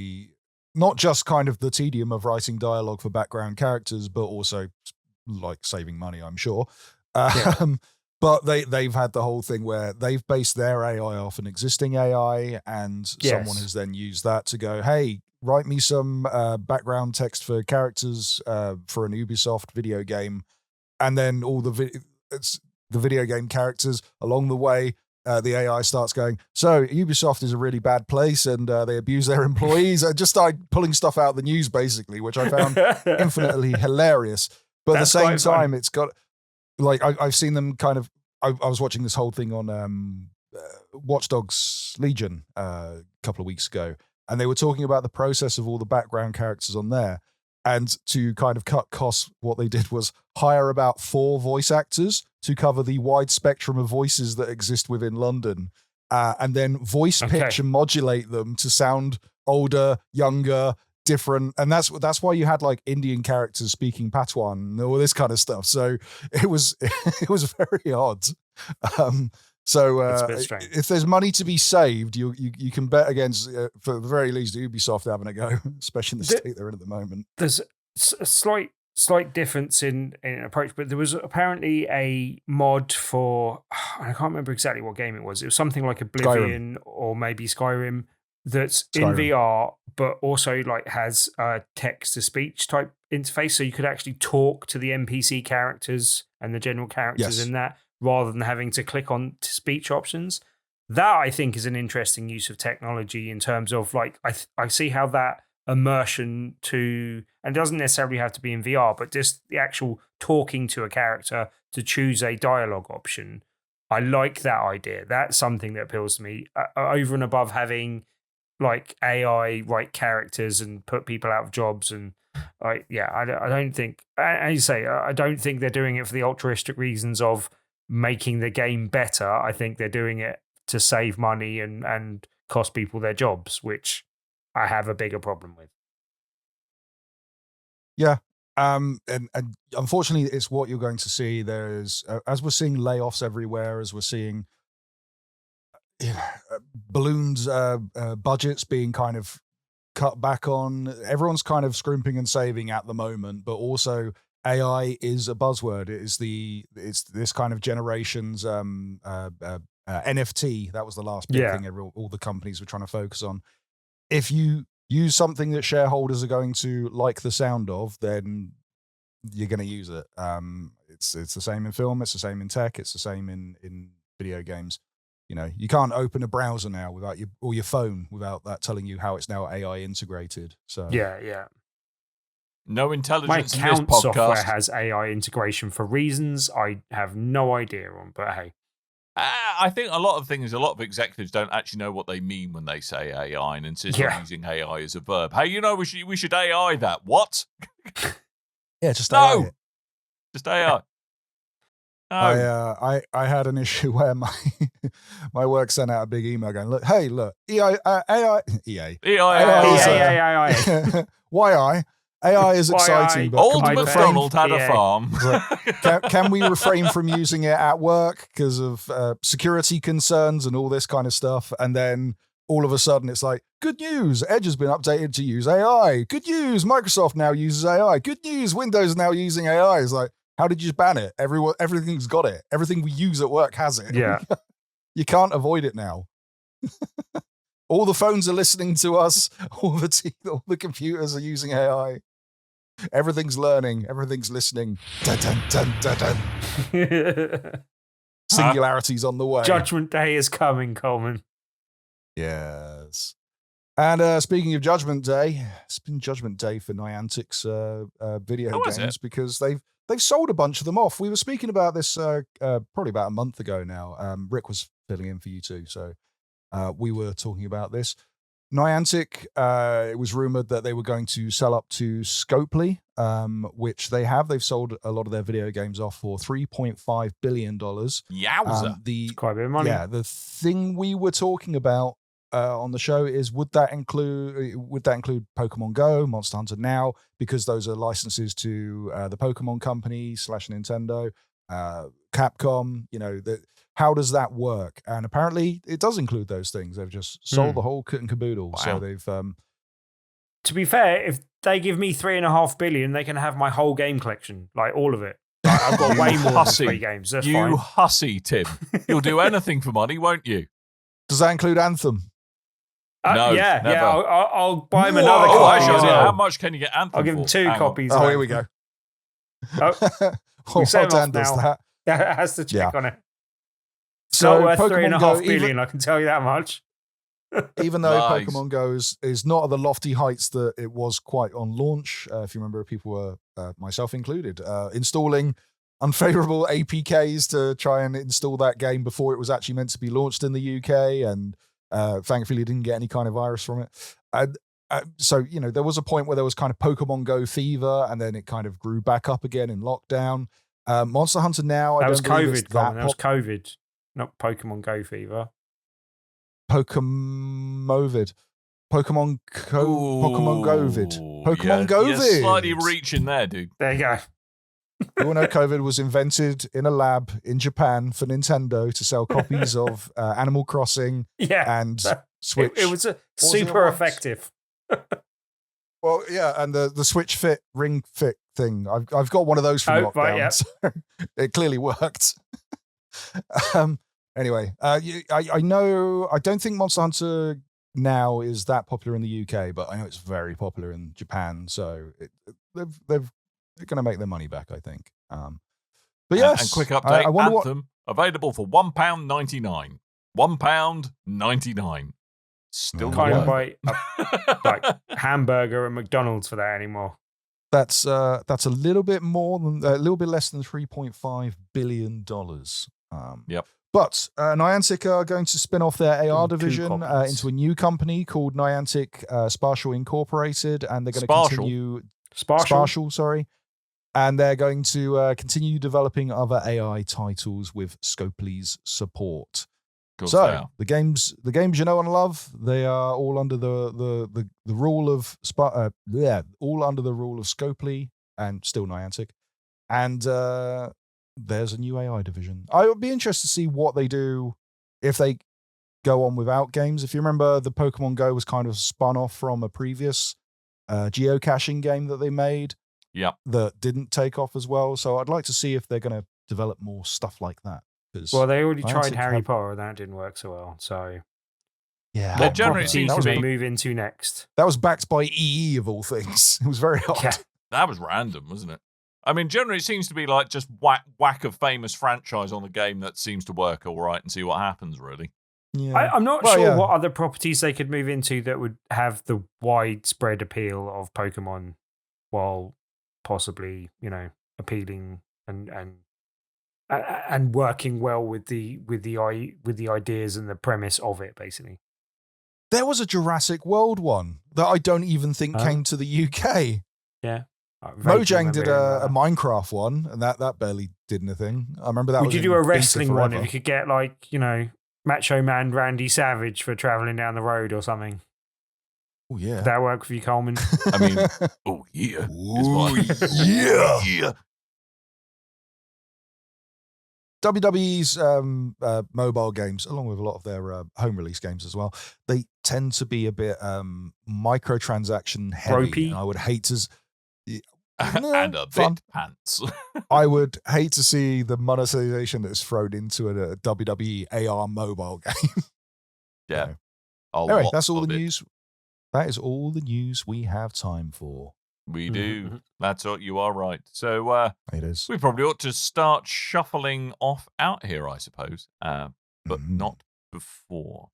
not just kind of the tedium of writing dialogue for background characters, but also like saving money, I'm sure. But they've had the whole thing where they've based their AI off an existing AI, and someone has then used that to go, hey, write me some background text for characters for an Ubisoft video game. And then all the video game characters along the way, the AI starts going, so Ubisoft is a really bad place and they abuse their employees. I just started pulling stuff out of the news, basically, which I found infinitely hilarious. But at the same time, it's got, like, I've seen them kind of, I was watching this whole thing on Watch Dogs Legion a couple of weeks ago, and they were talking about the process of all the background characters on there. And to kind of cut costs, what they did was hire about 4 voice actors to cover the wide spectrum of voices that exist within London, and then voice pitch and modulate them to sound older, younger, different. And that's why you had like Indian characters speaking Patois and all this kind of stuff. So it was very odd. So if there's money to be saved, you can bet against, for the very least, Ubisoft having a go, especially in the state they're in at the moment. There's a slight difference in approach, but there was apparently a mod for, I can't remember exactly what game it was. It was something like Oblivion or maybe Skyrim that's in VR, but also like has a text-to-speech type interface, so you could actually talk to the NPC characters and the general characters in that, rather than having to click on speech options. That, I think, is an interesting use of technology in terms of, like, I see how that immersion to, and it doesn't necessarily have to be in VR, but just the actual talking to a character to choose a dialogue option. I like that idea. That's something that appeals to me, over and above having, like, AI write characters and put people out of jobs. And I don't think, as you say, I don't think they're doing it for the altruistic reasons of making the game better. I think they're doing it to save money and cost people their jobs, which I have a bigger problem with. Yeah. And unfortunately, it's what you're going to see. There's, as we're seeing layoffs everywhere, as we're seeing balloons, budgets being kind of cut back on, everyone's kind of scrimping and saving at the moment, but also AI is a buzzword. It's this kind of generation's NFT. That was the last big thing all the companies were trying to focus on. If you use something that shareholders are going to like the sound of, then you're going to use it. It's the same in film. It's the same in tech. It's the same in video games. You know, you can't open a browser now without your phone without that telling you how it's now AI integrated. So yeah. No intelligence My in this account podcast. software has AI integration for reasons I have no idea on, but hey. I think a lot of executives don't actually know what they mean when they say AI and insist on using AI as a verb. Hey, we should AI that. What? Yeah, just No! AI it. Just AI. No. I had an issue where my my work sent out a big email going, look, hey, look, AI, AI. AI is exciting, but Old can we MacDonald had a EA. farm. can we refrain from using it at work because of security concerns and all this kind of stuff? And then all of a sudden it's like, good news, Edge has been updated to use AI. Good news, Microsoft now uses AI. Good news, Windows is now using AI. It's like, how did you ban it? Everything's got it. Everything we use at work has it. Yeah. You can't avoid it now. All the phones are listening to us. All the computers are using AI. Everything's learning. Everything's listening. Dun, dun, dun, dun, dun. Singularity's on the way. Judgment Day is coming, Coleman. Yes. And speaking of Judgment Day, it's been Judgment Day for Niantic's video games because they've sold a bunch of them off. We were speaking about this probably about a month ago now. Rick was filling in for you too, so we were talking about this. Niantic, it was rumored that they were going to sell up to Scopely, which they have. They've sold a lot of their video games off for $3.5 billion. Yowza. It's quite a bit of money. Yeah, the thing we were talking about on the show is would that include Pokemon Go, Monster Hunter Now, because those are licenses to the Pokemon Company / Nintendo, Capcom. How does that work? And apparently it does include those things. They've just sold the whole kit and caboodle. Wow. So they've To be fair, if they give me $3.5 billion, they can have my whole game collection, like all of it. Like, I've got way more than 3 games. That's you fine. hussy, Tim. You'll do anything for money, won't you? does that include Anthem? No, yeah, never. yeah. I'll buy him Whoa. another Oh, copy. actually, as well. how much can you get Anthem I'll give him for? 2 Hang on. copies. Oh, here we go. Oh, Well, set him Dan off does now. that. It has to check Yeah. on it. So Not worth Pokemon Go, $3.5 billion, I can tell you that much. even though Nice. Pokemon Go is not at the lofty heights that it was quite on launch, if you remember, people were, myself included, installing unfavorable APKs to try and install that game before it was actually meant to be launched in the UK, and thankfully didn't get any kind of virus from it. So, there was a point where there was kind of Pokemon Go fever, and then it kind of grew back up again in lockdown. Monster Hunter Now, That I was don't believe it's COVID, Colin. That was pop- COVID, not Pokemon Go fever. Pokemon Govid. Pokemon Govid. Ooh, Pokemon You're Govid. slightly reaching there, dude. There you go. You all know COVID was invented in a lab in Japan for Nintendo to sell copies of Animal Crossing Yeah. and Switch. It was was super it once? effective. Well, yeah, and the Switch Fit Ring Fit thing. I've got one of those from Oh, lockdown. right, yeah. So it clearly worked. Anyway, I know. I don't think Monster Hunter Now is that popular in the UK, but I know it's very popular in Japan. So they're going to make their money back, I think. But yes, And quick update, I wonder Anthem, available for £1.99. £1.99. Still Oh, Can't yeah. even buy like hamburger at McDonald's for that anymore. that's a little bit more than a little bit less than $3.5 billion. Yep. But Niantic are going to spin off their AR Two division copies. into a new company called Niantic Spatial Incorporated, and they're going to Spatial? continue Spatial. sorry, and they're going to continue developing other AI titles with Scopely's support. Cool So style. the games you know and love, they are all under the rule of all under the rule of Scopely and still Niantic, and there's a new AI division. I would be interested to see what they do if they go on without games. If you remember, the Pokemon Go was kind of spun off from a previous geocaching game that they made. Yep. That didn't take off as well. So I'd like to see if they're going to develop more stuff like that. Well, they already tried Niantic Harry had- Potter and that didn't work so well. So Yeah, They're what generally property seems to can they be- move into next? that was backed by EE of all things. It was very odd. Yeah. That was random, wasn't it? I mean, generally it seems to be like just whack a famous franchise on a game that seems to work all right and see what happens, really. Yeah. I'm not Well, sure yeah. what other properties they could move into that would have the widespread appeal of Pokemon, while possibly, appealing and working well with the ideas and the premise of it, basically. There was a Jurassic World one that I don't even think Oh. came to the UK. Vaguely Mojang remember did hearing a about that. Minecraft one, and that barely did anything. I remember that. Would was you in do a beta wrestling one forever. if you could get Macho Man Randy Savage for traveling down the road or something? Oh yeah. Would that work for you, Coleman? I mean, oh yeah. Ooh, yeah. yeah. WWE's mobile games, along with a lot of their home release games as well, they tend to be a bit microtransaction heavy. Ropey. And I would hate to. And a fun. bit pants. I would hate to see the monetization that's thrown into a WWE AR mobile game. Yeah. You A anyway, lot that's all of the it. news. That is all the news we have time for. We do. Mhm. That's what you are right. So It is. we probably ought to start shuffling off out here, I suppose. But Mhm. not before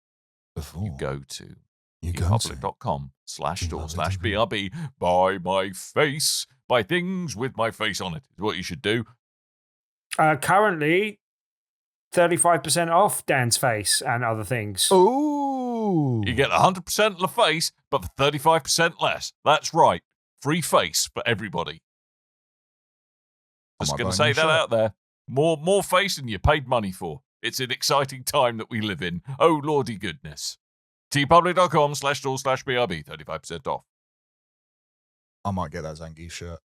Before you go to you go to epublic.com/store/BRB. Buy my face. Buy things with my face on it is what you should do. Currently, 35% off Dan's face and other things. Oh, You get 100% of the face, but for 35% less. That's right. Free face for everybody. I Just might going buy to a new say that shirt. out there. More face than you paid money for. It's an exciting time that we live in. Oh, lordy goodness. tpublic.com/store/BRB, 35% off. I might get that Zangief shirt.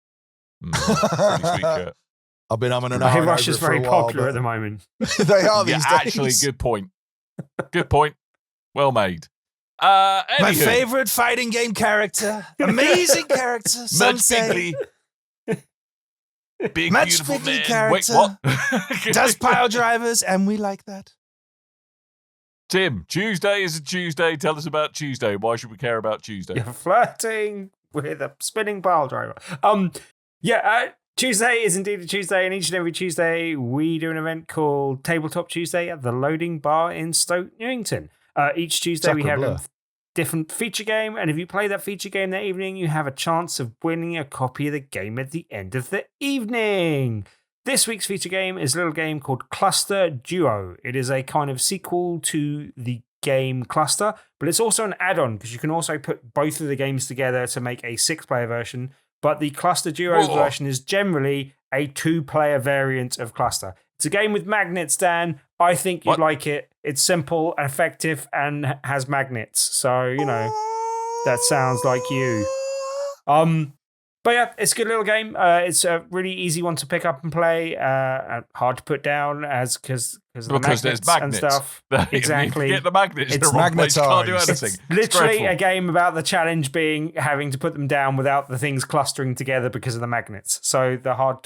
Pretty sweet shirt. I've been umming and Hey, ahhing Russia's over it for very a while, popular but at the moment. they are Yeah, these actually, days. good point. Good point. Well made. My Anywho, favorite fighting game character. Amazing character. Some Much say. big, Much beautiful bigly man. character. Wait, what? Does pile drivers, and we like that. Tim, Tuesday is a Tuesday. Tell us about Tuesday. Why should we care about Tuesday? You're flirting with a spinning pile driver. Tuesday is indeed a Tuesday, and each and every Tuesday we do an event called Tabletop Tuesday at the Loading Bar in Stoke, Newington. Each Tuesday we Sacre have bleu. a different feature game, and if you play that feature game that evening, you have a chance of winning a copy of the game at the end of the evening. This week's feature game is a little game called Kluster Duo. It is a kind of sequel to the game Kluster, but it's also an add-on because you can also put both of the games together to make a 6-player version. But the Kluster Duo Whoa. version is generally a 2-player variant of Kluster. It's a game with magnets, Dan. I think you'd What? like it. It's simple, effective, and has magnets. So, that sounds like you. But yeah, it's a good little game. It's a really easy one to pick up and play. Hard to put down because Because there's there's magnets magnets. and stuff. Exactly. Get the magnets. It's It's magnetized. Can't do magnetized. anything. It's literally dreadful. a game about the challenge being having to put them down without the things clustering together because of the magnets. So the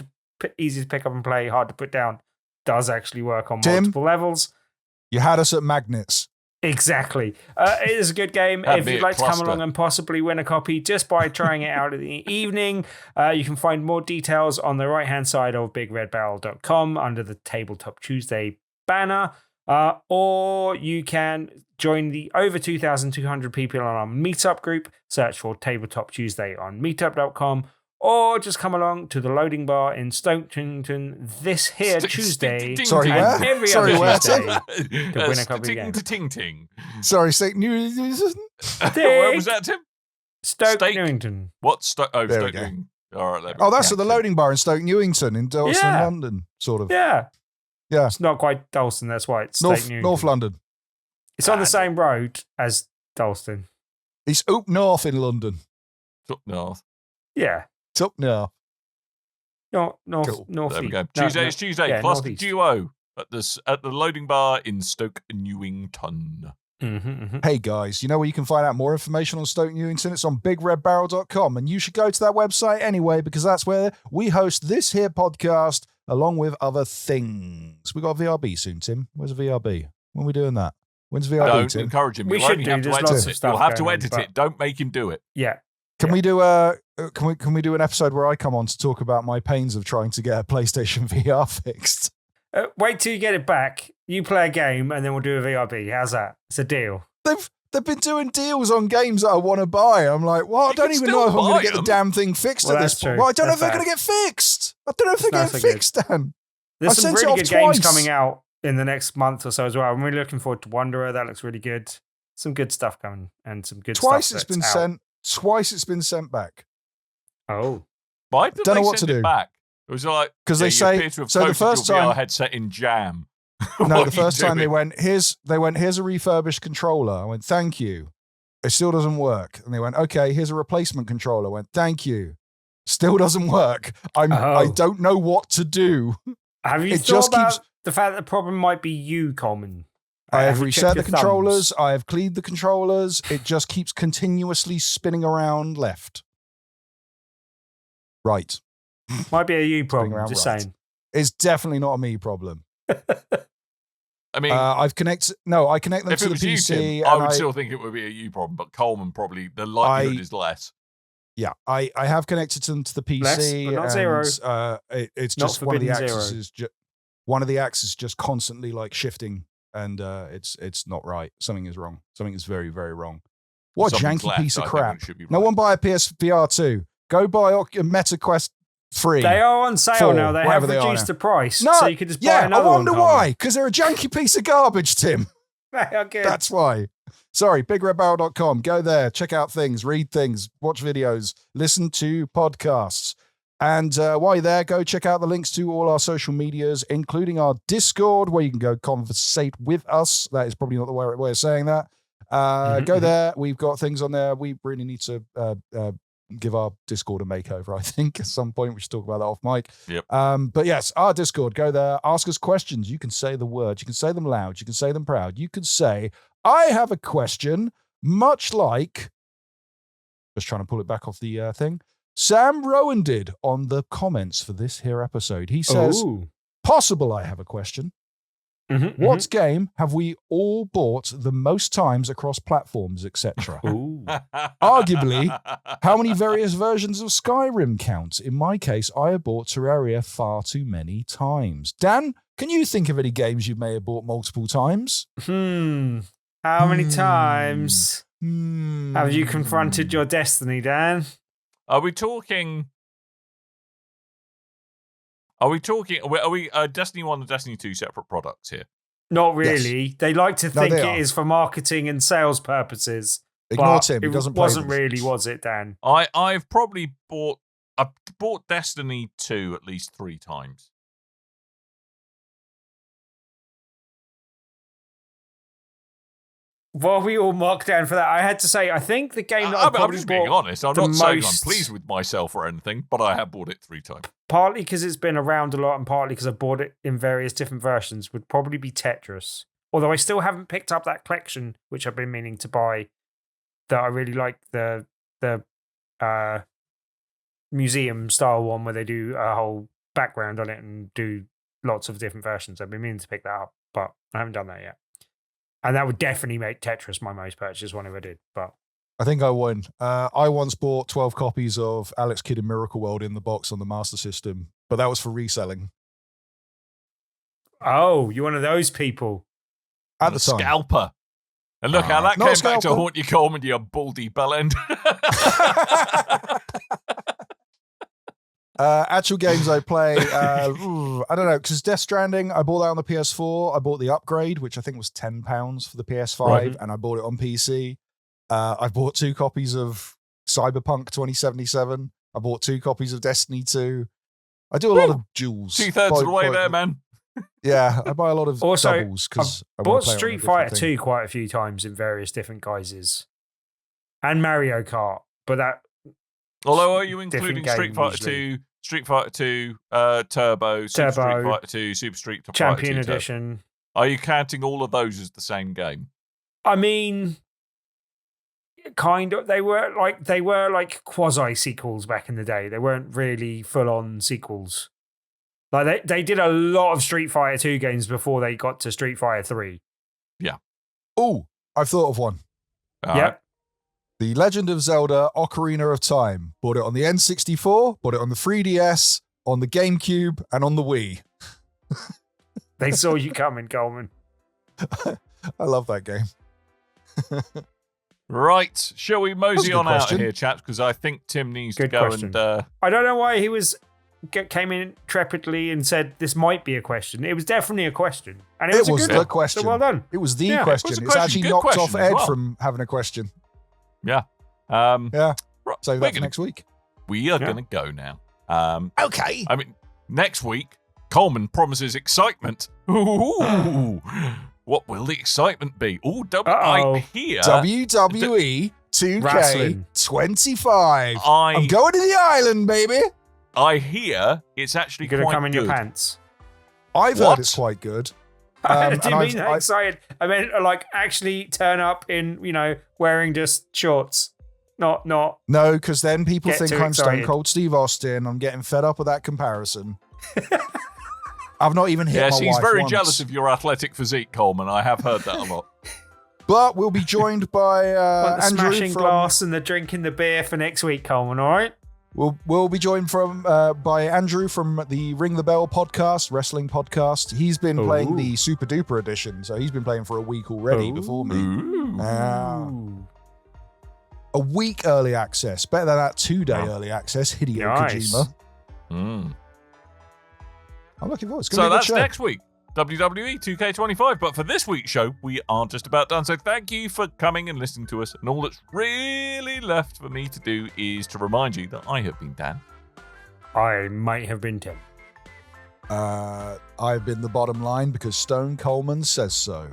easy to pick up and play, hard to put down does actually work on Tim? multiple levels. You had us at magnets. Exactly. It is a good game. That'd If be you'd a like to come cluster. along and possibly win a copy just by trying it out in the evening, you can find more details on the right-hand side of bigredbarrel.com under the Tabletop Tuesday banner, or you can join the over 2,200 people on our meetup group. Search for Tabletop Tuesday on meetup.com, or just come along to the Loading Bar in Stokington this here Tuesday. Sorry, and where? every Sorry, other where? Tuesday to win a copy of the game. Ting. Sorry, say new. Where was that, Tim? Stoke Steak. Newington. What? Stoke? Oh, There we Stoke. go. Newington. All right. there we Oh, go. that's at the loading bar in Stoke Newington in Dalston, Yeah. London, sort of. Yeah. Yeah. It's not quite Dalston, that's why it's North, Stoke Newington. North London. It's on the same road as Dalston. It's up north in London. Up north. Yeah. It's up north. North, Cool. north. There we go. No, Tuesday no. is Tuesday. Yeah, Cluster northeast. Duo at the loading bar in Stoke Newington. Hey guys, you know where you can find out more information on Stoke Newington? It's on bigredbarrel.com, and you should go to that website anyway, because that's where we host this here podcast along with other things. We got a VRB soon, Tim. Where's a VRB? When are we doing that? When's VRB, Don't Tim? encourage him. We You'll should only do. have to There's edit lots of it. stuff You'll have to going on, edit but- it. Don't make him do it. Yeah. Can we do can we do an episode where I come on to talk about my pains of trying to get a PlayStation VR fixed? Wait till you get it back. You play a game, and then we'll do a VRB. How's that? It's a deal. They've been doing deals on games that I want to buy. I'm like, well, I You don't can even still know if I'm going buy to get the them. damn thing fixed Well, at this that's point. true. Well, I don't know if That's they're going to get fixed. I don't know if they're That's getting not so fixed, Dan. There's I some sent it really off good games twice. coming out in the next month or so as well. I'm really looking forward to Wanderer. That looks really good. Some good stuff coming, and some good Twice stuff it's been that's out. sent. Twice it's been sent back. Oh. Why did Don't they know what send to it do. back? It was like, because they you say appear to have so. The coated first your VR time, headset in jam. no, What the are you first time doing? here's a refurbished controller. I went, thank you. It still doesn't work. And they went, okay, here's a replacement controller. I went, thank you. Still doesn't work. I don't know what to do. Have you It thought just about keeps- the fact that the problem might be you, Coleman? I have you reset checked the your controllers. thumbs? I have cleaned the controllers. It just keeps continuously spinning around left. Right. Might be a you Spinning problem. around Just right. saying. It's definitely not a me problem. I mean, I connect them if to it the was you, PC. Tim, I and would still think it would be a you problem, but Coleman probably, the likelihood is less. Yeah, I have connected them to the PC. Less, but not zero. It's Not just one of the forbidden axes zero. one of the axes just constantly like shifting, and it's not right. Something is wrong. Something is very, very wrong. What a Something's janky left, piece of I think crap. it should be No right. one buy a PSVR 2. Go buy MetaQuest 3. They are on sale 4, now. They have whatever they are reduced now. the price, No, so you could just buy yeah, I another wonder one. why. Because they're a janky piece of garbage, Tim. They are good. That's why. Sorry, bigredbarrel.com. Go there, check out things, read things, watch videos, listen to podcasts. And while you're there, go check out the links to all our social medias, including our Discord, where you can go conversate with us. That is probably not the right way of saying that. Go there. We've got things on there. We really need to give our Discord a makeover, I think, at some point. We should talk about that off mic. Yep. But yes, our Discord, go there, ask us questions. You can say the words. You can say them loud. You can say them proud. You can say, I have a question, much like, just trying to pull it back off the thing, Sam Rowan did on the comments for this here episode. He says, possible I have a question. What game have we all bought the most times across platforms, etc.? Arguably, how many various versions of Skyrim count? In my case, I have bought Terraria far too many times. Dan, can you think of any games you may have bought multiple times? How many times have you confronted your destiny, Dan? Are we talking Destiny 1 and Destiny 2 separate products here? Not really. Yes. They like to think they it are. is for marketing and sales purposes. Ignore but Tim. He it doesn't play wasn't them. really, was it, Dan? I've probably bought Destiny 2 at least 3 times. Well, we all marked down for that. I had to say, I think the game that I I'm probably just being bought honest. I'm the not saying I'm most- pleased with myself or anything, but I have bought it 3 times. partly because it's been around a lot and partly because I bought it in various different versions, would probably be Tetris. Although I still haven't picked up that collection, which I've been meaning to buy, that I really like, the museum style one where they do a whole background on it and do lots of different versions. I've been meaning to pick that up, but I haven't done that yet. And that would definitely make Tetris my most purchased one if I did. But I think I won. I once bought 12 copies of Alex Kidd in Miracle World in the box on the Master System, but that was for reselling. oh, you're one of those people. At the time. Scalper. And look how that not came a back to scalper. haunt you, Coleman, you baldy bellend. Actual games I play, I don't know, because Death Stranding, I bought that on the PS4. I bought the upgrade, which I think was £10 for the PS5, Right. and I bought it on PC. I bought 2 copies of Cyberpunk 2077. I bought 2 copies of Destiny 2. I do a lot of duels. 2/3 of the way there, man. Yeah, I buy a lot of Also, doubles because I Bought want to play it on a Street different Fighter thing. 2 quite a few times in various different guises. And Mario Kart. But that Although, are you Different including game, Street Fighter usually. 2, Street Fighter 2, Turbo, Super Street Turbo, Fighter 2, Super Street Fighter 2 Champion Turbo? Edition. Are you counting all of those as the same game? I mean, kind of. They were like quasi sequels back in the day. They weren't really full on sequels. Like they did a lot of Street Fighter 2 games before they got to Street Fighter 3. Oh, I've thought of one. All Yep. right. The Legend of Zelda Ocarina of Time. Bought it on the N64, bought it on the 3DS, on the GameCube, and on the Wii. They saw you coming, Coleman. I love that game. Right. Shall we mosey That's a good on out of question. here, chaps? Because I think Tim needs to Good go question. and... I don't know why he came in trepidly and said this might be a question. It was definitely a question. And it was a good the one. question. So well done. It was the Yeah, it question. was a It's question. actually Good knocked question off as Ed well. from having a question. Yeah. Yeah. Right, So we're that's gonna- next week. We are Yeah. going to go now. Okay. I mean, next week, Coleman promises excitement. Ooh, what will the excitement be? Ooh, I hear WWE 2K25. I'm going to the island, baby. I hear it's actually You're quite gonna come in good. your pants. I've heard it's quite good. I didn't mean that excited. I meant like actually turn up in, wearing just shorts. Not. No, because then people think I'm Stone Cold Steve Austin. I'm getting fed up with that comparison. I've not even hit my wife he's very once. jealous of your athletic physique, Coleman. I have heard that a lot. But we'll be joined by the Andrew smashing glass and the drinking the beer for next week, Coleman. All right. We'll be joined by Andrew from the Ring the Bell podcast, wrestling podcast. He's been playing the Super Duper edition, so he's been playing for a week already before me. A week early access, better than that 2-day early access. Hideo Kojima. I'm looking forward. It's going to be a good show. So that's next week. WWE 2K25. But for this week's show, we are just about done. So thank you for coming and listening to us. And all that's really left for me to do is to remind you that I have been Dan. I might have been Tim. I've been the bottom line because Stone Coleman says so.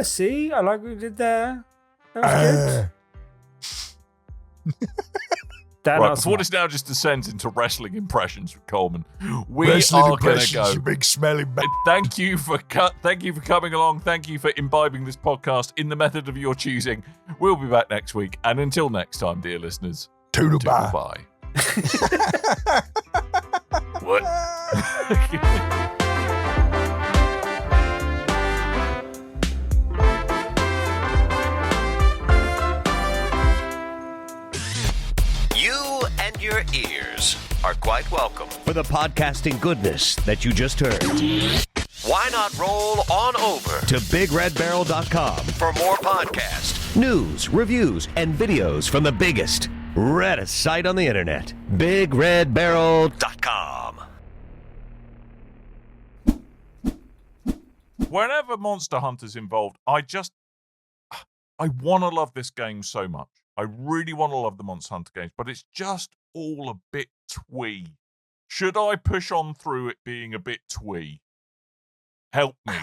See? I like what you did there. That was good. Right, before this now just descends into wrestling impressions with Coleman, we wrestling are going to go. You big smelly Thank you for coming along. Thank you for imbibing this podcast in the method of your choosing. We'll be back next week, and until next time, dear listeners, toodle bye. What? Your ears are quite welcome for the podcasting goodness that you just heard. Why not roll on over to BigRedBarrel.com for more podcasts, news, reviews, and videos from the biggest, reddest site on the internet, BigRedBarrel.com. Whenever Monster Hunter's involved, I want to love this game so much. I really want to love the Monster Hunter games, but it's just all a bit twee. Should I push on through it being a bit twee? Help me.